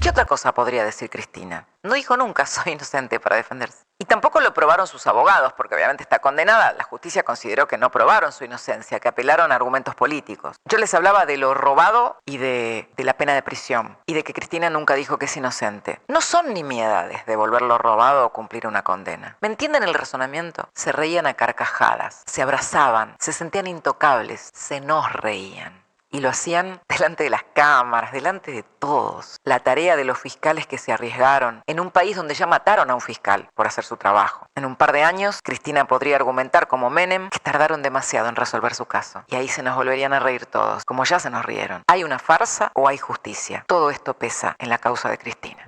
¿Qué otra cosa podría decir Cristina? No dijo nunca soy inocente para defenderse. Y tampoco lo probaron sus abogados, porque obviamente está condenada. La justicia consideró que no probaron su inocencia, que apelaron a argumentos políticos. Yo les hablaba de lo robado y de la pena de prisión, y de que Cristina nunca dijo que es inocente. No son nimiedades devolver lo robado o cumplir una condena. ¿Me entienden el razonamiento? Se reían a carcajadas, se abrazaban, se sentían intocables, se nos reían. Y lo hacían delante de las cámaras, delante de todos. La tarea de los fiscales que se arriesgaron en un país donde ya mataron a un fiscal por hacer su trabajo. En un par de años, Cristina podría argumentar como Menem que tardaron demasiado en resolver su caso. Y ahí se nos volverían a reír todos, como ya se nos rieron. ¿Hay una farsa o hay justicia? Todo esto pesa en la causa de Cristina.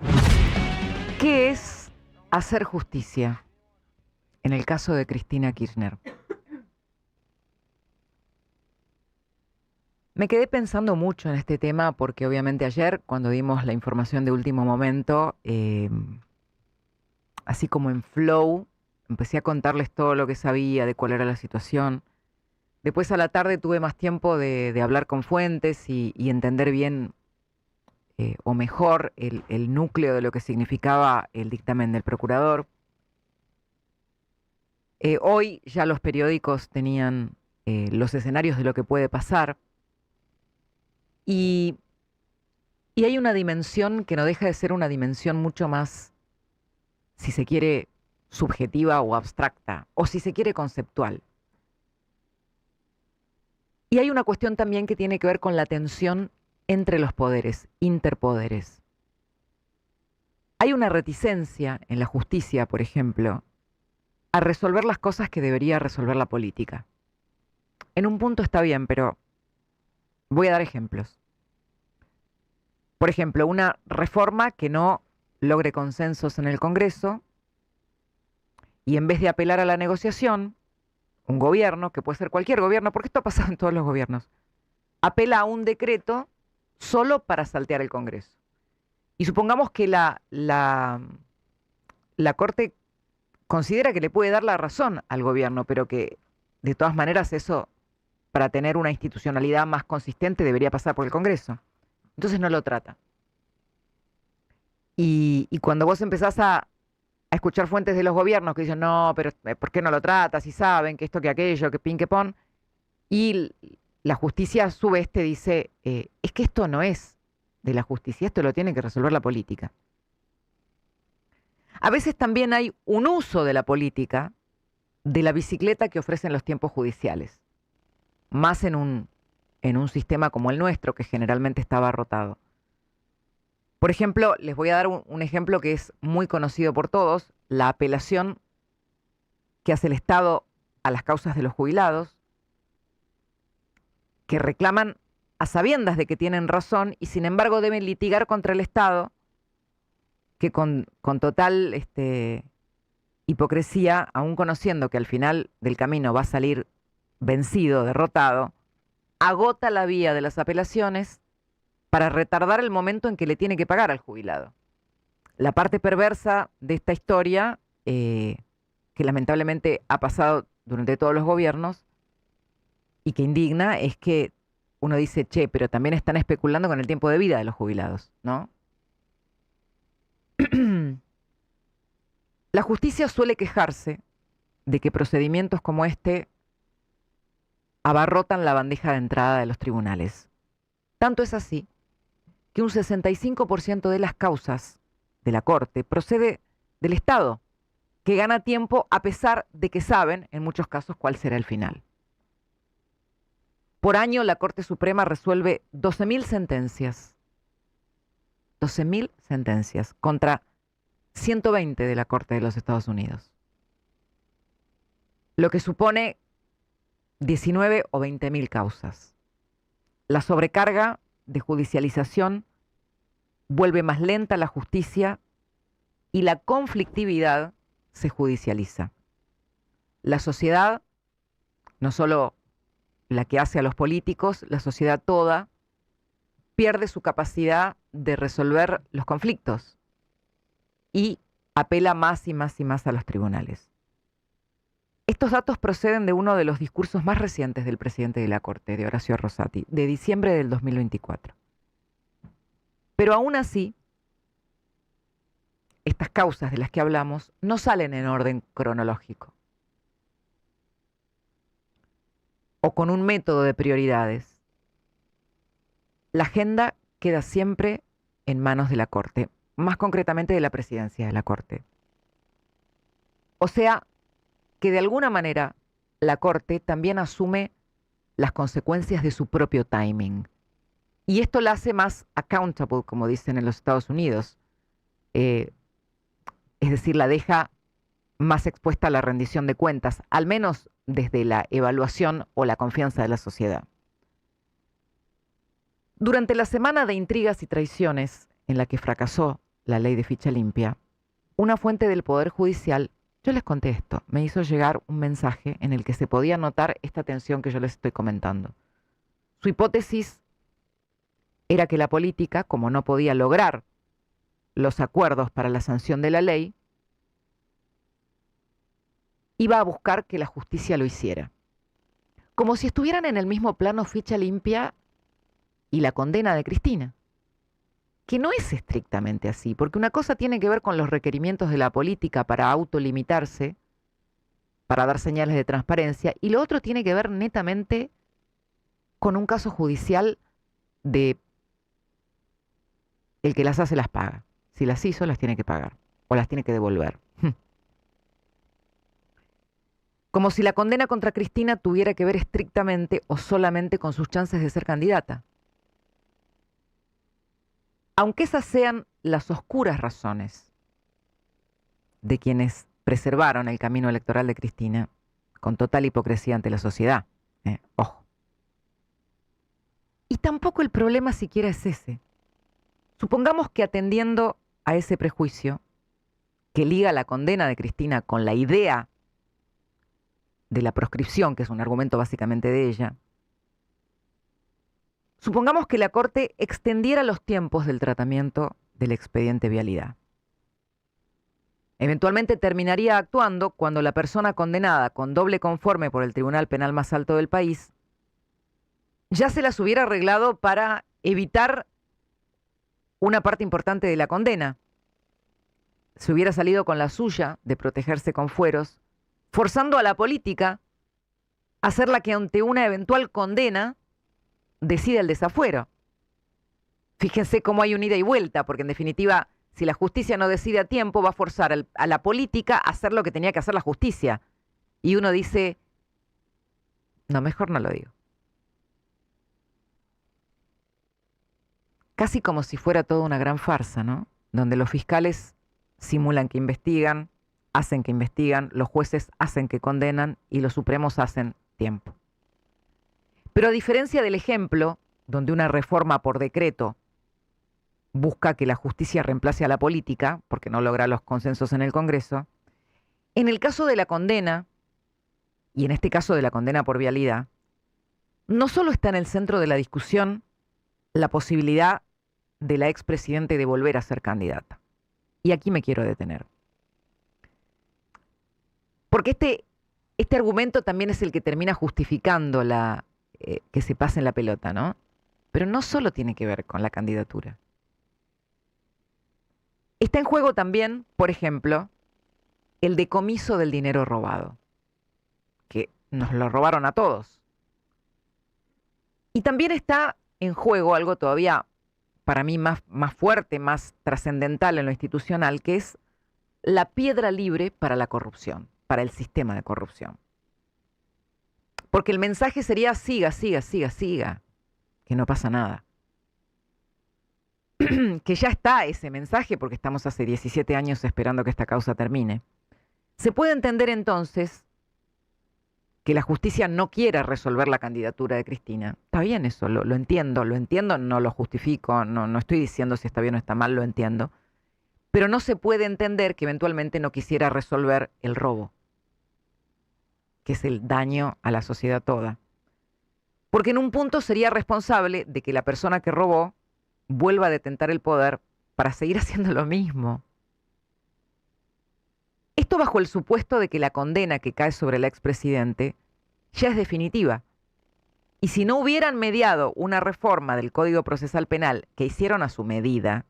¿Qué es hacer justicia en el caso de Cristina Kirchner? Me quedé pensando mucho en este tema porque obviamente ayer, cuando dimos la información de último momento, así como en flow, empecé a contarles todo lo que sabía de cuál era la situación. Después a la tarde tuve más tiempo de hablar con fuentes y entender bien, o mejor, el núcleo de lo que significaba el dictamen del procurador. Hoy ya los periódicos tenían los escenarios de lo que puede pasar. Y hay una dimensión que no deja de ser una dimensión mucho más, si se quiere, subjetiva o abstracta, o si se quiere, conceptual. Y hay una cuestión también que tiene que ver con la tensión entre los poderes, interpoderes. Hay una reticencia en la justicia, por ejemplo, a resolver las cosas que debería resolver la política. En un punto está bien, pero voy a dar ejemplos. Por ejemplo, una reforma que no logre consensos en el Congreso y en vez de apelar a la negociación, un gobierno, que puede ser cualquier gobierno, porque esto ha pasado en todos los gobiernos, apela a un decreto solo para saltear el Congreso. Y supongamos que la Corte considera que le puede dar la razón al gobierno, pero que de todas maneras eso, para tener una institucionalidad más consistente, debería pasar por el Congreso. Entonces no lo trata. Y cuando vos empezás a escuchar fuentes de los gobiernos que dicen, no, pero ¿por qué no lo trata? Si saben que esto, que aquello, que pin, que pon. Y la justicia a su vez te dice, es que esto no es de la justicia, esto lo tiene que resolver la política. A veces también hay un uso de la política, de la bicicleta que ofrecen los tiempos judiciales, más en un sistema como el nuestro, que generalmente está abarrotado. Por ejemplo, les voy a dar un ejemplo que es muy conocido por todos, la apelación que hace el Estado a las causas de los jubilados, que reclaman a sabiendas de que tienen razón y sin embargo deben litigar contra el Estado, que con total hipocresía, aún conociendo que al final del camino va a salir vencido, derrotado, agota la vía de las apelaciones para retardar el momento en que le tiene que pagar al jubilado. La parte perversa de esta historia, que lamentablemente ha pasado durante todos los gobiernos y que indigna, es que uno dice, che, pero también están especulando con el tiempo de vida de los jubilados, ¿no? La justicia suele quejarse de que procedimientos como este abarrotan la bandeja de entrada de los tribunales. Tanto es así que un 65% de las causas de la Corte procede del Estado, que gana tiempo a pesar de que saben, en muchos casos, cuál será el final. Por año, la Corte Suprema resuelve 12.000 sentencias. 12.000 sentencias contra 120 de la Corte de los Estados Unidos. Lo que supone 19 o 20.000 causas. La sobrecarga de judicialización vuelve más lenta la justicia y la conflictividad se judicializa. La sociedad, no solo la que hace a los políticos, la sociedad toda, pierde su capacidad de resolver los conflictos y apela más y más y más a los tribunales. Estos datos proceden de uno de los discursos más recientes del presidente de la Corte, de Horacio Rosati, de diciembre del 2024. Pero aún así, estas causas de las que hablamos no salen en orden cronológico o con un método de prioridades. La agenda queda siempre en manos de la Corte, más concretamente de la presidencia de la Corte. O sea, que de alguna manera la Corte también asume las consecuencias de su propio timing. Y esto la hace más accountable, como dicen en los Estados Unidos. Es decir, la deja más expuesta a la rendición de cuentas, al menos desde la evaluación o la confianza de la sociedad. Durante la semana de intrigas y traiciones en la que fracasó la ley de ficha limpia, una fuente del Poder Judicial, yo les conté esto, me hizo llegar un mensaje en el que se podía notar esta tensión que yo les estoy comentando. Su hipótesis era que la política, como no podía lograr los acuerdos para la sanción de la ley, iba a buscar que la justicia lo hiciera. Como si estuvieran en el mismo plano ficha limpia y la condena de Cristina. Que no es estrictamente así, porque una cosa tiene que ver con los requerimientos de la política para autolimitarse, para dar señales de transparencia, y lo otro tiene que ver netamente con un caso judicial de el que las hace las paga. Si las hizo, las tiene que pagar, o las tiene que devolver. Como si la condena contra Cristina tuviera que ver estrictamente o solamente con sus chances de ser candidata. Aunque esas sean las oscuras razones de quienes preservaron el camino electoral de Cristina con total hipocresía ante la sociedad. Ojo. Y tampoco el problema siquiera es ese. Supongamos que atendiendo a ese prejuicio que liga la condena de Cristina con la idea de la proscripción, que es un argumento básicamente de ella, supongamos que la Corte extendiera los tiempos del tratamiento del expediente vialidad. Eventualmente terminaría actuando cuando la persona condenada con doble conforme por el Tribunal Penal más alto del país ya se las hubiera arreglado para evitar una parte importante de la condena. Se hubiera salido con la suya de protegerse con fueros, forzando a la política a ser la que ante una eventual condena decida el desafuero. Fíjense cómo hay un ida y vuelta, porque en definitiva, si la justicia no decide a tiempo, va a forzar a la política a hacer lo que tenía que hacer la justicia. Y uno dice, no, mejor no lo digo. Casi como si fuera toda una gran farsa, ¿no? Donde los fiscales simulan que investigan, hacen que investigan, los jueces hacen que condenan y los supremos hacen tiempo. Pero a diferencia del ejemplo, donde una reforma por decreto busca que la justicia reemplace a la política, porque no logra los consensos en el Congreso, en el caso de la condena, y en este caso de la condena por vialidad, no solo está en el centro de la discusión la posibilidad de la expresidente de volver a ser candidata. Y aquí me quiero detener. Porque este argumento también es el que termina justificando que se pase en la pelota, ¿no? Pero no solo tiene que ver con la candidatura. Está en juego también, por ejemplo, el decomiso del dinero robado, que nos lo robaron a todos. Y también está en juego algo todavía para mí más fuerte, más trascendental en lo institucional, que es la piedra libre para la corrupción, para el sistema de corrupción. Porque el mensaje sería siga, siga, siga, siga, que no pasa nada. Que ya está ese mensaje porque estamos hace 17 años esperando que esta causa termine. Se puede entender entonces que la justicia no quiera resolver la candidatura de Cristina. Está bien eso, lo entiendo, no lo justifico, no estoy diciendo si está bien o está mal, lo entiendo. Pero no se puede entender que eventualmente no quisiera resolver el robo, que es el daño a la sociedad toda. Porque en un punto sería responsable de que la persona que robó vuelva a detentar el poder para seguir haciendo lo mismo. Esto bajo el supuesto de que la condena que cae sobre el expresidente ya es definitiva. Y si no hubieran mediado una reforma del Código Procesal Penal que hicieron a su medida,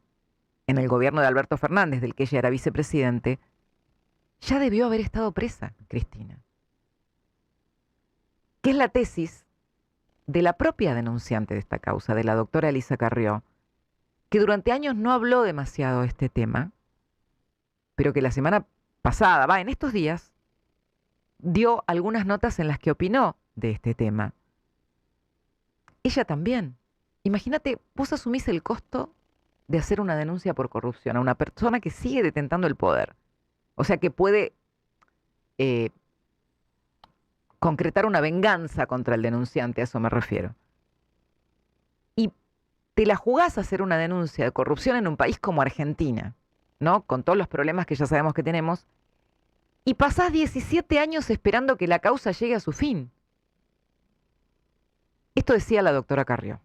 en el gobierno de Alberto Fernández, del que ella era vicepresidente, ya debió haber estado presa, Cristina. Que es la tesis de la propia denunciante de esta causa, de la doctora Elisa Carrió, que durante años no habló demasiado de este tema, pero que la semana pasada, en estos días, dio algunas notas en las que opinó de este tema. Ella también. Imagínate, vos asumís el costo de hacer una denuncia por corrupción a una persona que sigue detentando el poder. O sea, que puede concretar una venganza contra el denunciante, a eso me refiero. Y te la jugás a hacer una denuncia de corrupción en un país como Argentina, ¿no? Con todos los problemas que ya sabemos que tenemos, y pasás 17 años esperando que la causa llegue a su fin. Esto decía la doctora Carrió.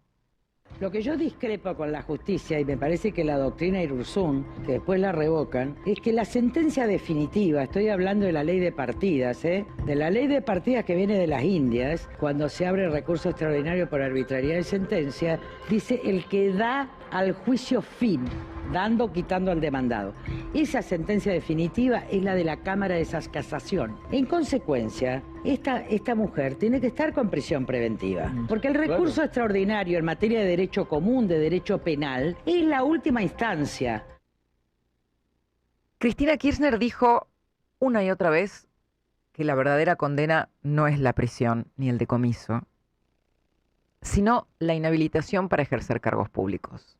Lo que yo discrepo con la justicia, y me parece que la doctrina Irurzún, que después la revocan, es que la sentencia definitiva, estoy hablando de la ley de partidas, de la ley de partidas que viene de las Indias, cuando se abre recurso extraordinario por arbitrariedad de sentencia, dice el que da al juicio fin, dando, quitando al demandado. Esa sentencia definitiva es la de la Cámara de Casación. En consecuencia, esta mujer tiene que estar con prisión preventiva, porque el recurso extraordinario en materia de derecho común, de derecho penal, es la última instancia. Cristina Kirchner dijo una y otra vez que la verdadera condena no es la prisión ni el decomiso, sino la inhabilitación para ejercer cargos públicos.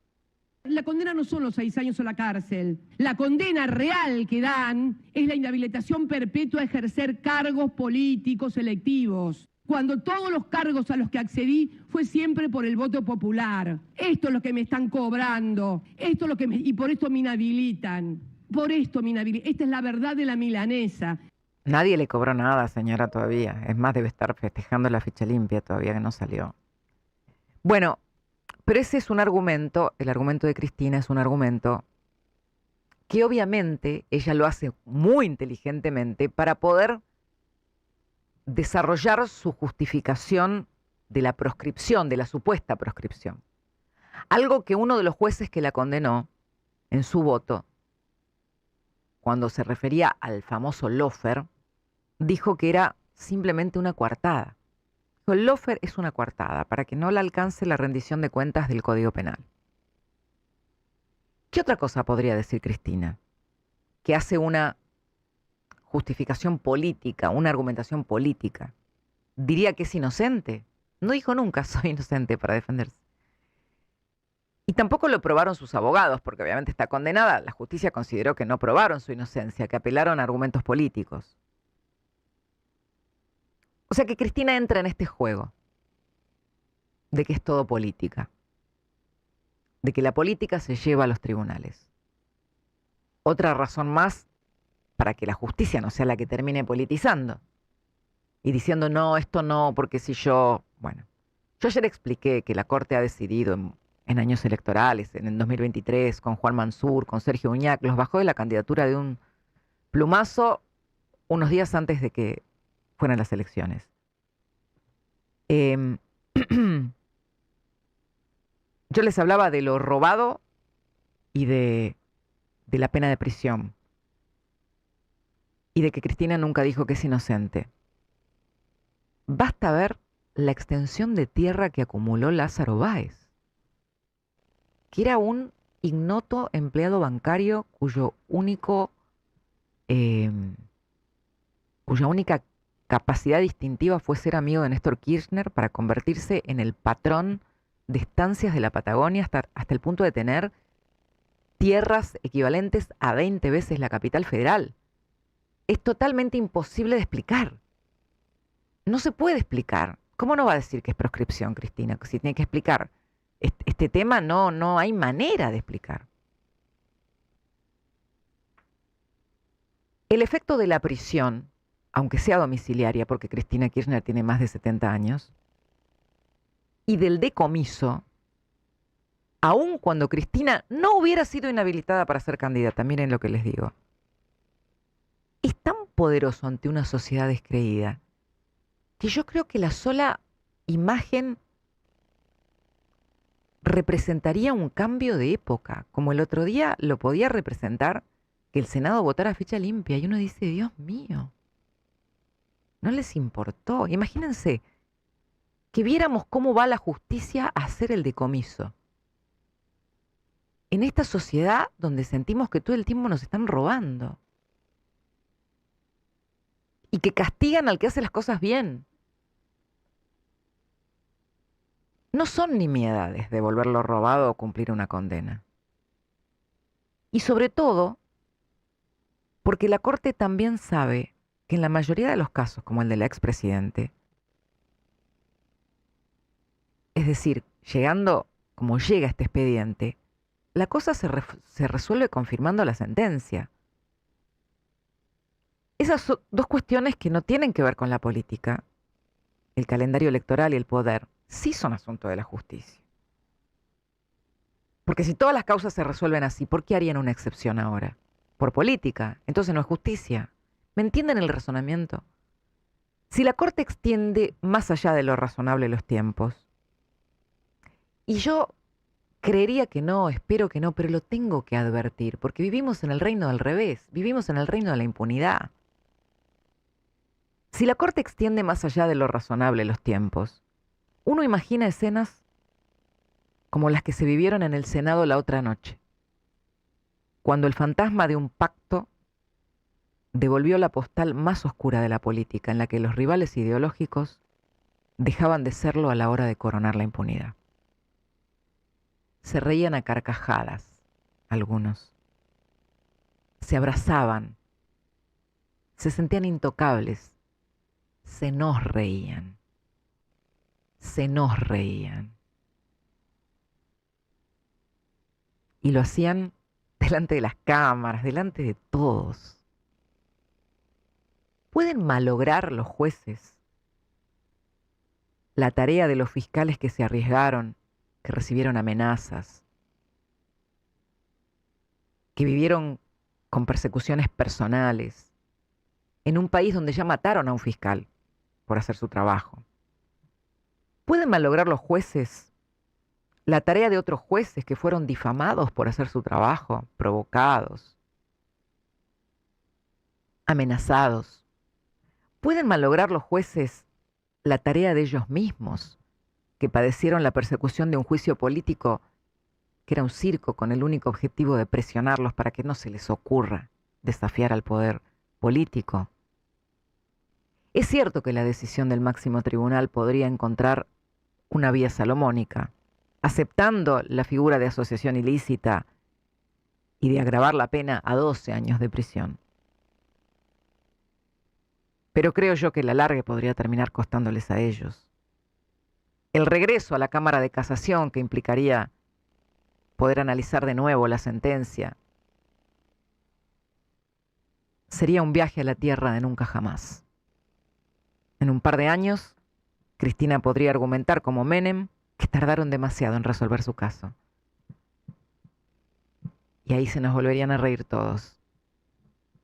La condena no son los 6 años a la cárcel. La condena real que dan es la inhabilitación perpetua a ejercer cargos políticos electivos. Cuando todos los cargos a los que accedí fue siempre por el voto popular. Esto es lo que me están cobrando. Esto es lo que y por esto me inhabilitan. Por esto me inhabilitan. Esta es la verdad de la milanesa. Nadie le cobró nada, señora, todavía. Es más, debe estar festejando la ficha limpia todavía, que no salió. Bueno, pero ese es un argumento, el argumento de Cristina es un argumento que obviamente ella lo hace muy inteligentemente para poder desarrollar su justificación de la proscripción, de la supuesta proscripción. Algo que uno de los jueces que la condenó en su voto, cuando se refería al famoso lawfare, dijo que era simplemente una coartada. El lawfare es una coartada para que no le alcance la rendición de cuentas del Código Penal. ¿Qué otra cosa podría decir Cristina? Que hace una justificación política, una argumentación política. Diría que es inocente. No dijo nunca soy inocente para defenderse. Y tampoco lo probaron sus abogados, porque obviamente está condenada. La justicia consideró que no probaron su inocencia, que apelaron a argumentos políticos. O sea que Cristina entra en este juego de que es todo política, de que la política se lleva a los tribunales. Otra razón más para que la justicia no sea la que termine politizando y diciendo no, esto no, porque si yo... Bueno, yo ayer expliqué que la Corte ha decidido en años electorales, en el 2023, con Juan Mansur, con Sergio Uñac, los bajó de la candidatura de un plumazo unos días antes de que fueran las elecciones. Yo les hablaba de lo robado y de la pena de prisión y de que Cristina nunca dijo que es inocente. Basta ver la extensión de tierra que acumuló Lázaro Báez, que era un ignoto empleado bancario cuya única capacidad distintiva fue ser amigo de Néstor Kirchner para convertirse en el patrón de estancias de la Patagonia hasta el punto de tener tierras equivalentes a 20 veces la capital federal. Es totalmente imposible de explicar. No se puede explicar. ¿Cómo no va a decir que es proscripción, Cristina? Si tiene que explicar este tema, no hay manera de explicar. El efecto de la prisión, aunque sea domiciliaria, porque Cristina Kirchner tiene más de 70 años, y del decomiso, aun cuando Cristina no hubiera sido inhabilitada para ser candidata, miren lo que les digo, es tan poderoso ante una sociedad descreída que yo creo que la sola imagen representaría un cambio de época, como el otro día lo podía representar que el Senado votara ficha limpia. Y uno dice, Dios mío, no les importó. Imagínense que viéramos cómo va la justicia a hacer el decomiso. En esta sociedad donde sentimos que todo el tiempo nos están robando. Y que castigan al que hace las cosas bien. No son nimiedades devolver lo robado o cumplir una condena. Y sobre todo, porque la Corte también sabe que en la mayoría de los casos, como el del expresidente, es decir, llegando como llega este expediente, la cosa se resuelve confirmando la sentencia. Esas son dos cuestiones que no tienen que ver con la política, el calendario electoral y el poder, sí son asunto de la justicia. Porque si todas las causas se resuelven así, ¿por qué harían una excepción ahora? Por política, entonces no es justicia. ¿Me entienden el razonamiento? Si la Corte extiende más allá de lo razonable los tiempos, y yo creería que no, espero que no, pero lo tengo que advertir, porque vivimos en el reino del revés, vivimos en el reino de la impunidad. Si la Corte extiende más allá de lo razonable los tiempos, uno imagina escenas como las que se vivieron en el Senado la otra noche, cuando el fantasma de un pacto devolvió la postal más oscura de la política, en la que los rivales ideológicos dejaban de serlo a la hora de coronar la impunidad. Se reían a carcajadas, algunos. Se abrazaban, se sentían intocables, se nos reían. Y lo hacían delante de las cámaras, delante de todos. ¿Pueden malograr los jueces la tarea de los fiscales que se arriesgaron, que recibieron amenazas, que vivieron con persecuciones personales, en un país donde ya mataron a un fiscal por hacer su trabajo? ¿Pueden malograr los jueces la tarea de otros jueces que fueron difamados por hacer su trabajo, provocados, amenazados? ¿Pueden malograr los jueces la tarea de ellos mismos, que padecieron la persecución de un juicio político que era un circo con el único objetivo de presionarlos para que no se les ocurra desafiar al poder político? Es cierto que la decisión del máximo tribunal podría encontrar una vía salomónica, aceptando la figura de asociación ilícita y de agravar la pena a 12 años de prisión. Pero creo yo que el alargue podría terminar costándoles a ellos. El regreso a la Cámara de Casación, que implicaría poder analizar de nuevo la sentencia, sería un viaje a la tierra de nunca jamás. En un par de años, Cristina podría argumentar como Menem que tardaron demasiado en resolver su caso. Y ahí se nos volverían a reír todos,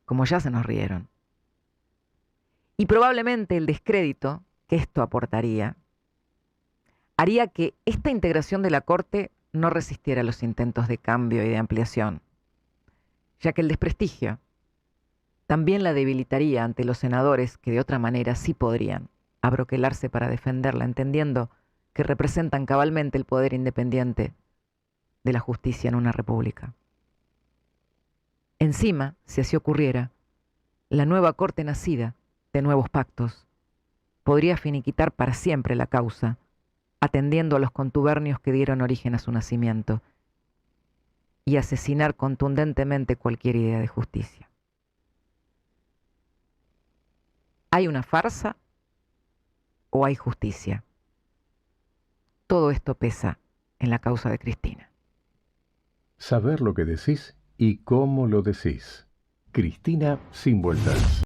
como ya se nos rieron. Y probablemente el descrédito que esto aportaría haría que esta integración de la Corte no resistiera los intentos de cambio y de ampliación, ya que el desprestigio también la debilitaría ante los senadores que de otra manera sí podrían abroquelarse para defenderla, entendiendo que representan cabalmente el poder independiente de la justicia en una república. Encima, si así ocurriera, la nueva Corte nacida de nuevos pactos podría finiquitar para siempre la causa, atendiendo a los contubernios que dieron origen a su nacimiento, y asesinar contundentemente cualquier idea de justicia. ¿Hay una farsa o hay justicia? Todo esto pesa en la causa de Cristina. Saber lo que decís y cómo lo decís. Cristina sin vueltas.